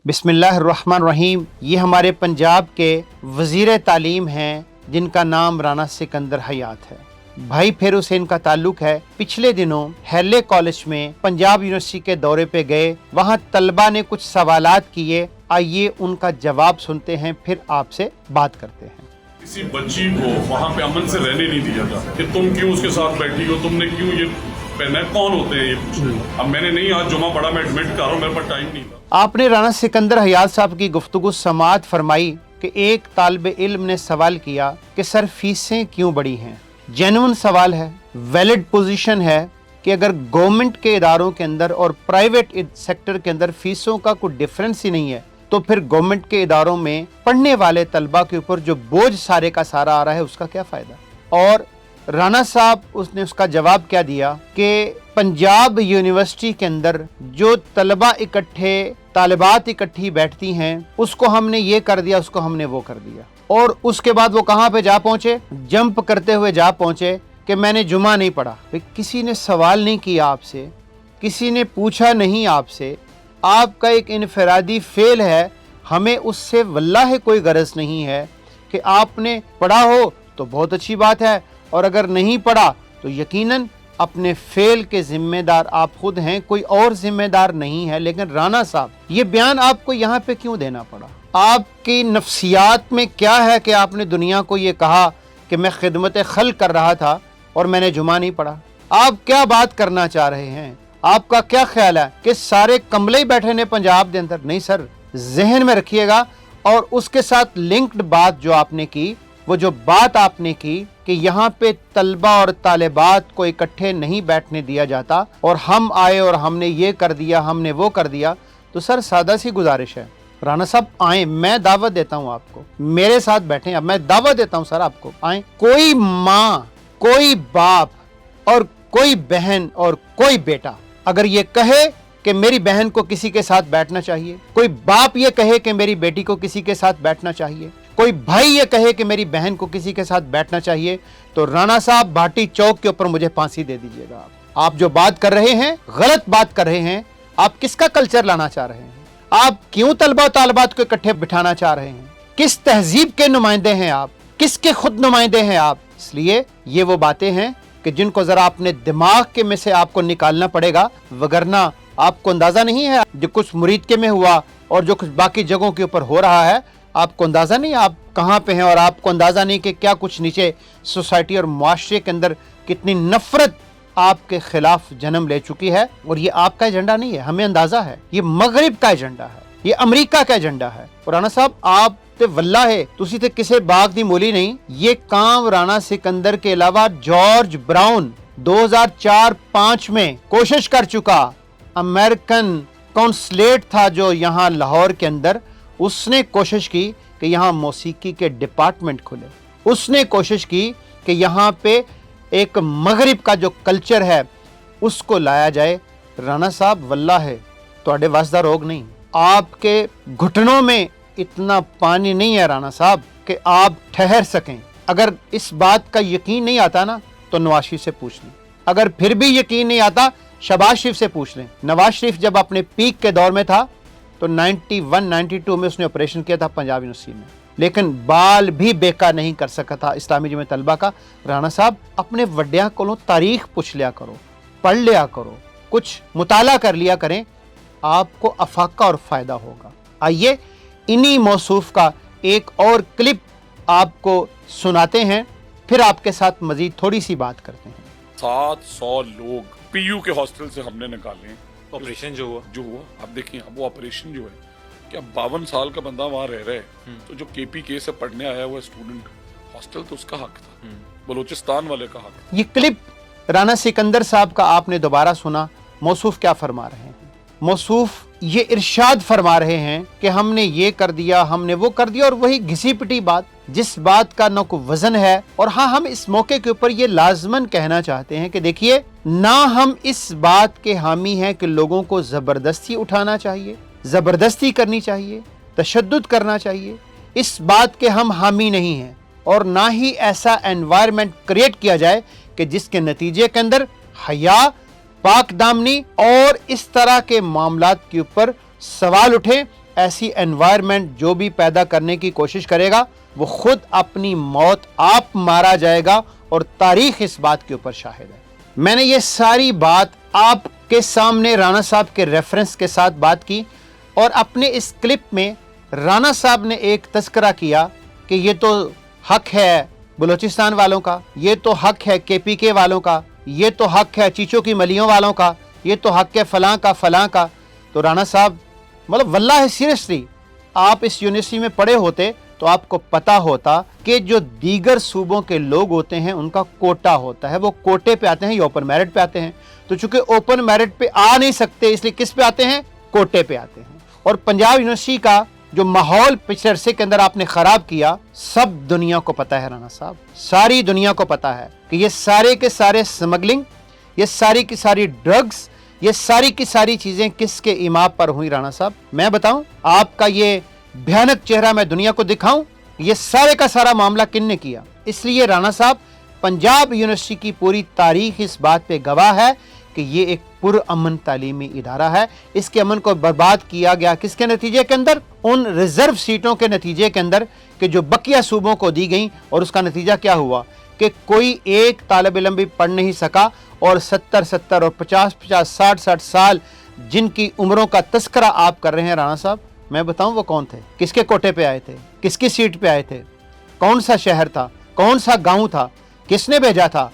बिस्मिल्लाहिर्रहमानिर्रहीम। ये हमारे पंजाब के वज़ीर तालीम हैं जिनका नाम राना सिकंदर हयात है। भाई फेरू से इनका ताल्लुक है। पिछले दिनों हैले कॉलेज में पंजाब यूनिवर्सिटी के दौरे पे गए, वहाँ तलबा ने कुछ सवालात किए। आइए उनका जवाब सुनते हैं, फिर आपसे बात करते हैं। किसी बच्ची को वहाँ पे अमन से रहने नहीं दिया था कि तुम क्यों उसके साथ बैठी हो, तुमने क्यों ये पहना है, कौन होते हैं ये पूछने। अब मैंने नहीं आज जुमा पढ़ा, मैं एडमिट कर रहा हूँ, मेरे पास टाइम नहीं था। आपने राना सिकंदर हयात साहब की गुफ्तगू समाअत फरमाई कि एक तालिब इल्म ने सवाल किया कि सर फीसें क्यों बढ़ी हैं। जेन्युइन सवाल है, वैलिड पोजीशन है कि अगर गवर्नमेंट के इदारों के अंदर और प्राइवेट सेक्टर के अंदर फीसों का कोई डिफरेंस ही नहीं है, तो फिर गवर्नमेंट के इदारों में पढ़ने वाले तलबा के ऊपर जो बोझ सारे का सारा आ रहा है उसका क्या फायदा। और राना साहब उसने उसका जवाब क्या दिया कि पंजाब यूनिवर्सिटी के अंदर जो तलबा इकट्ठे तालिबात इकट्ठी बैठती हैं उसको हमने ये कर दिया, उसको हमने वो कर दिया। और उसके बाद वो कहाँ पे जा पहुंचे, जंप करते हुए जा पहुंचे कि मैंने जुमा नहीं पढ़ा। किसी ने सवाल नहीं किया आपसे, किसी ने पूछा नहीं आपसे, आपका एक इनफरादी फेल है। हमें उससे वल्लाह कोई गरज नहीं है कि आपने पढ़ा हो तो बहुत अच्छी बात है, और अगर नहीं पढ़ा तो यकीनन अपने फेल के जिम्मेदार आप खुद हैं, कोई और जिम्मेदार नहीं है। लेकिन राना साहब ये बयान आपको यहाँ पे क्यों देना पड़ा? आपकी नफ्सियात में क्या है कि आपने दुनिया को ये कहा कि मैं खिदमत खल कर रहा था और मैंने जुमा नहीं पढ़ा? आप क्या बात करना चाह रहे हैं? आपका क्या ख्याल है कि सारे कमले ही बैठे ने पंजाब के अंदर? नहीं सर, जहन में रखिएगा। और उसके साथ लिंक्ड बात जो आपने की, वो जो बात आपने की कि यहाँ पे तलबा और तालिबात को इकट्ठे नहीं बैठने दिया जाता और हम आए और हमने ये कर दिया, हमने वो कर दिया, तो सर सादा सी गुजारिश है, राना साहब आए, मैं दावत देता हूँ आपको, मेरे साथ बैठे। अब मैं दावत देता हूँ सर आपको, आए। कोई माँ, कोई बाप और कोई बहन और कोई बेटा अगर ये कहे कि मेरी बहन को किसी के साथ बैठना चाहिए, कोई बाप ये कहे कि मेरी बेटी को किसी के साथ बैठना चाहिए, कोई भाई ये कहे कि मेरी बहन को किसी के साथ बैठना चाहिए, तो राना साहब भाटी चौक के ऊपर मुझे फांसी दे दीजिएगा। आप जो बात कर रहे हैं गलत बात कर रहे हैं। आप किसका कल्चर लाना चाह रहे हैं? आप क्यों तलबा तालिबात को इकट्ठे बिठाना चाह रहे हैं? किस तहजीब के नुमाइंदे हैं आप? किसके खुद नुमाइंदे हैं आप? इसलिए ये वो बातें हैं कि जिनको जरा अपने दिमाग के में से आपको निकालना पड़ेगा, वगरना आपको अंदाजा नहीं है जो कुछ मुरीद के में हुआ और जो कुछ बाकी जगहों के ऊपर हो रहा है, आपको अंदाजा नहीं आप कहाँ पे हैं, और आपको अंदाजा नहीं कि क्या कुछ नीचे सोसाइटी और मुआशरे के अंदर कितनी नफरत आपके खिलाफ जन्म ले चुकी है। और ये आपका एजेंडा नहीं है, हमें अंदाजा है, ये मगरिब का एजेंडा है, ये अमेरिका का एजेंडा है। और राना साहब आप ते वल्ला है, तुसी ते किसे बाग दी मूली नहीं। ये काम राना सिकंदर के अलावा जॉर्ज ब्राउन 2004-5 में कोशिश कर चुका। अमेरिकन कॉन्सुलेट था जो यहाँ लाहौर के अंदर, उसने कोशिश की कि यहाँ मौसीकी के डिपार्टमेंट खुले, उसने कोशिश की कि यहाँ पे एक मगरिब का जो कल्चर है उसको लाया जाए। राना साहब वल्लाह है तुहाडे वास्ता रोग नहीं, आपके घुटनों में इतना पानी नहीं है राना साहब कि आप ठहर सकें। अगर इस बात का यकीन नहीं आता ना तो नवाज शरीफ से पूछ लें, अगर फिर भी यकीन नहीं आता शहबाज शरीफ से पूछ लें। नवाज शरीफ जब अपने पीक के दौर में था तो 91-92 में उसने ऑपरेशन किया था पंजाब यूनिवर्सिटी में, लेकिन बाल भी बेका नहीं कर सका था इस्लामी जमीयत तलबा का। राना साहब अपने वड्डियां कोलों तारीख पूछ लिया करो, पढ़ लिया करो, कुछ मुताला कर लिया करें, आपको अफाका और फायदा होगा। आइए इन्हीं मौसूफ का एक और क्लिप आपको सुनाते हैं, फिर आपके साथ मजीद थोड़ी सी बात करते हैं। 700 लोग पीयू के हॉस्टल से हमने निकाले। ऑपरेशन जो हुआ आप देखिए, अब वो ऑपरेशन जो है क्या 52 साल का बंदा वहाँ रह रहा है, तो जो KPK से पढ़ने आया हुआ स्टूडेंट, हॉस्टल तो उसका हक था, बलूचिस्तान वाले का हक। ये क्लिप राना सिकंदर साहब का आपने दोबारा सुना। मौसूफ क्या फरमा रहे हैं? मौसूफ ये इरशाद फरमा रहे हैं कि हमने ये कर दिया, हमने वो कर दिया, और वही घिसी पिटी बात, जिस बात का न कोई वजन है। और हाँ, हम इस मौके के ऊपर ये लाजमन कहना चाहते हैं कि देखिए, ना हम इस बात के हामी हैं कि लोगों को जबरदस्ती उठाना चाहिए, जबरदस्ती करनी चाहिए, तशद्दुद करना चाहिए, इस बात के हम हामी नहीं हैं। और ना ही ऐसा एनवायरनमेंट क्रिएट किया जाए कि जिसके नतीजे के अंदर हया, पाक दामनी और इस तरह के मामलात के ऊपर सवाल उठे ایسی انوائرمنٹ جو بھی پیدا کرنے کی کوشش کرے گا وہ خود اپنی موت آپ مارا جائے گا، اور تاریخ اس بات کے اوپر شاہد ہے۔ میں نے یہ ساری بات آپ کے سامنے رانا صاحب کے ریفرنس کے ساتھ بات کی، اور اپنے اس کلپ میں رانا صاحب نے ایک تذکرہ کیا کہ یہ تو حق ہے بلوچستان والوں کا، یہ تو حق ہے کے پی کے والوں کا، یہ تو حق ہے چیچو کی ملیوں والوں کا، یہ تو حق ہے فلاں کا فلاں کا۔ تو رانا صاحب مطلب واللہ سیریسلی آپ اس یونیورسٹی میں پڑھے ہوتے تو آپ کو پتا ہوتا کہ جو دیگر صوبوں کے لوگ ہوتے ہیں ان کا کوٹا ہوتا ہے، وہ کوٹے پہ آتے ہیں یا اوپن میرٹ پہ آتے ہیں۔ تو چونکہ اوپن میرٹ پہ آ نہیں سکتے اس لیے کس پہ آتے ہیں؟ کوٹے پہ آتے ہیں۔ اور پنجاب یونیورسٹی کا جو ماحول پچھلے عرصے کے اندر آپ نے خراب کیا، سب دنیا کو پتا ہے رانا صاحب، ساری دنیا کو پتا ہے کہ یہ سارے کے سارے سمگلنگ، یہ ساری کی ساری ڈرگز، یہ ساری کی ساری چیزیں کس کے ایما پر ہوئی رانا صاحب؟ میں بتاؤں آپ کا یہ بھیانک چہرہ میں دنیا کو دکھاؤں، یہ سارے کا سارا معاملہ کن نے کیا؟ اس لیے رانا صاحب پنجاب یونیورسٹی کی پوری تاریخ اس بات پہ گواہ ہے کہ یہ ایک پرامن تعلیمی ادارہ ہے۔ اس کے امن کو برباد کیا گیا کس کے نتیجے کے اندر؟ ان ریزرو سیٹوں کے نتیجے کے اندر کہ جو بقیہ صوبوں کو دی گئیں، اور اس کا نتیجہ کیا ہوا کہ کوئی ایک طالب علم بھی پڑھ نہیں سکا، اور 70 اور 50 60 سال جن کی عمروں کا تذکرہ آپ کر رہے ہیں رانا صاحب، میں بتاؤں وہ کون تھے؟ کس کے کوٹے پہ آئے تھے؟ کس کی سیٹ پہ آئے تھے؟ کون سا شہر تھا؟ کون سا گاؤں تھا؟ کس نے بھیجا تھا؟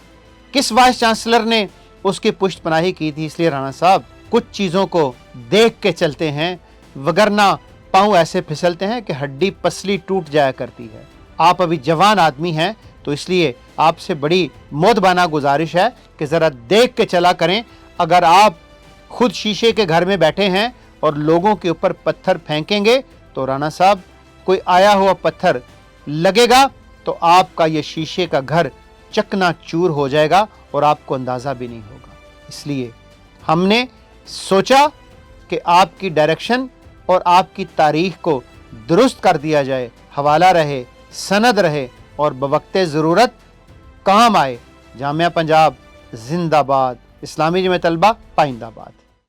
کس وائس چانسلر نے اس کی پشت پناہی کی تھی؟ اس لیے رانا صاحب کچھ چیزوں کو دیکھ کے چلتے ہیں، وگرنہ پاؤں ایسے پھسلتے ہیں کہ ہڈی پسلی ٹوٹ جایا کرتی ہے۔ آپ ابھی جوان آدمی ہیں تو اس لیے آپ سے بڑی مودبانہ گزارش ہے کہ ذرا دیکھ کے چلا کریں۔ اگر آپ خود شیشے کے گھر میں بیٹھے ہیں اور لوگوں کے اوپر پتھر پھینکیں گے تو رانا صاحب کوئی آیا ہوا پتھر لگے گا تو آپ کا یہ شیشے کا گھر چکنا چور ہو جائے گا اور آپ کو اندازہ بھی نہیں ہوگا۔ اس لیے ہم نے سوچا کہ آپ کی ڈائریکشن اور آپ کی تاریخ کو درست کر دیا جائے، حوالہ رہے، سند رہے، اور بوقت ضرورت کام آئے۔ جامعہ پنجاب زندہ باد، اسلامی جمعیت طلبہ پائندہ باد۔